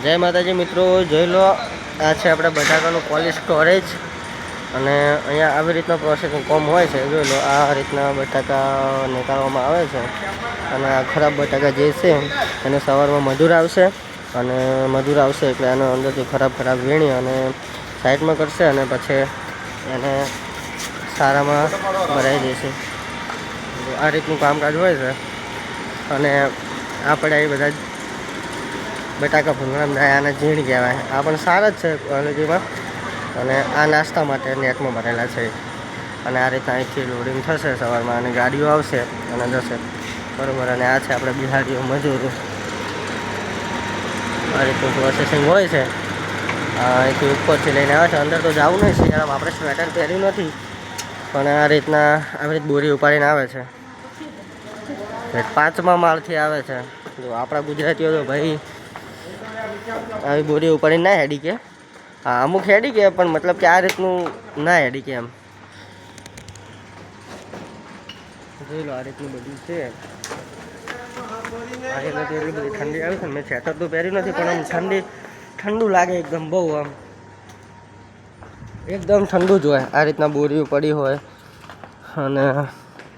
જય માતાજી મિત્રો, જોઈ લો આ છે આપણે બટાકાનું કોલ્ડ સ્ટોરેજ અને અહીંયા આવી રીતનો પ્રોસેસિંગ કોમ હોય છે. જોઈ લો આ રીતના બટાકા નીકાળવામાં આવે છે અને આ ખરાબ બટાકા જે છે એને સવારમાં મજૂર આવશે અને મજૂર આવશે એટલે આનો અંદરથી ખરાબ વીણી અને સાઈડમાં કરશે અને પછી એને સારામાં ભરાઈ દેશે. આ રીતનું કામકાજ હોય છે અને આપણે એ બધા બટાકા ભૂંગળા આને ઝીણ કહેવાય. આ પણ સારા જ છે ક્વોલિટીમાં અને આ નાસ્તા માટે નેટમાં ભરેલા છે અને આ રીતના અહીંથી લોડિંગ થશે સવારમાં અને ગાડીઓ આવશે અને જશે બરાબર. અને આ છે આપણે બિહારીઓ મજૂરો. આ રીતનું પ્રોસેસિંગ હોય છે. અહીંથી ઉપરથી લઈને આવે છે. અંદર તો જવું નહીં, શિયાળામાં આપણે સ્વેટર પહેર્યું નથી પણ આ રીતના આવી રીત બોરી ઉપાડીને આવે છે. 5મા માળથી આવે છે. જો આપણા ગુજરાતીઓ તો ભાઈ આવી બોરી ઉપાડીને ના હેડી કે, હા અમુક હેડી કે પણ મતલબ કે આ રીતનું ના હેડી કે એમ. જોઈ લો આ રીતનું બધું છે. આજે નથી એટલી બધી ઠંડી આવે છે ને મેં સ્વેટર તો પહેર્યું નથી પણ આમ ઠંડુ લાગે એકદમ, બહુ આમ એકદમ ઠંડુ જ હોય. આ રીતના બોરીઓ પડી હોય અને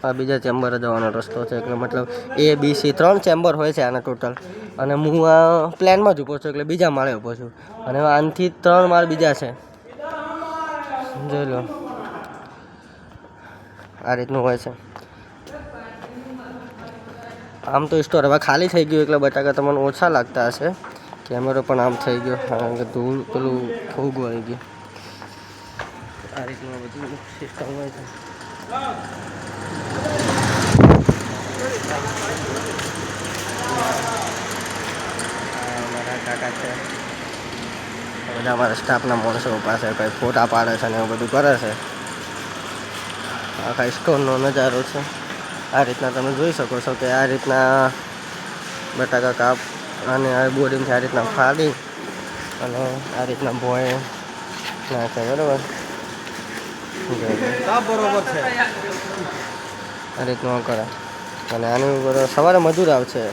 આ બીજા ચેમ્બરે જવાનો રસ્તો છે એટલે મતલબ A B C 3 ચેમ્બર હોય છે આના ટોટલ. અને હું આ પ્લેનમાં જ ઊભો છું એટલે બીજા માળે ઊભો છું અને આનાથી 3 માળ બીજા છે. જોઈ લો આ રીતનું હોય છે. આમ તો સ્ટોર હવે ખાલી થઈ ગયું એટલે બટાકા તમને ઓછા લાગતા હશે. કેમેરો પણ આમ થઈ ગયો કારણ કે ધૂળ પેલું ફૂગ વળી ગયું. આ રીતનું બધું સિસ્ટમ હોય છે. મારા કાકા છે, બધા અમારા સ્ટાફના માણસો પાસે કંઈ ફોટા પાડે છે ને એવું બધું કરે છે. આખા સ્ટોરનો નજારો છે. આ રીતના તમે જોઈ શકો છો કે આ રીતના બટાકા કાપ અને આ બોરીમાંથી આ રીતના ફાડી અને આ રીતના ભોય નાખે બરાબર. બરોબર છે આ રીતનું કરે અને આની ઉપર સવારે મજૂર આવશે.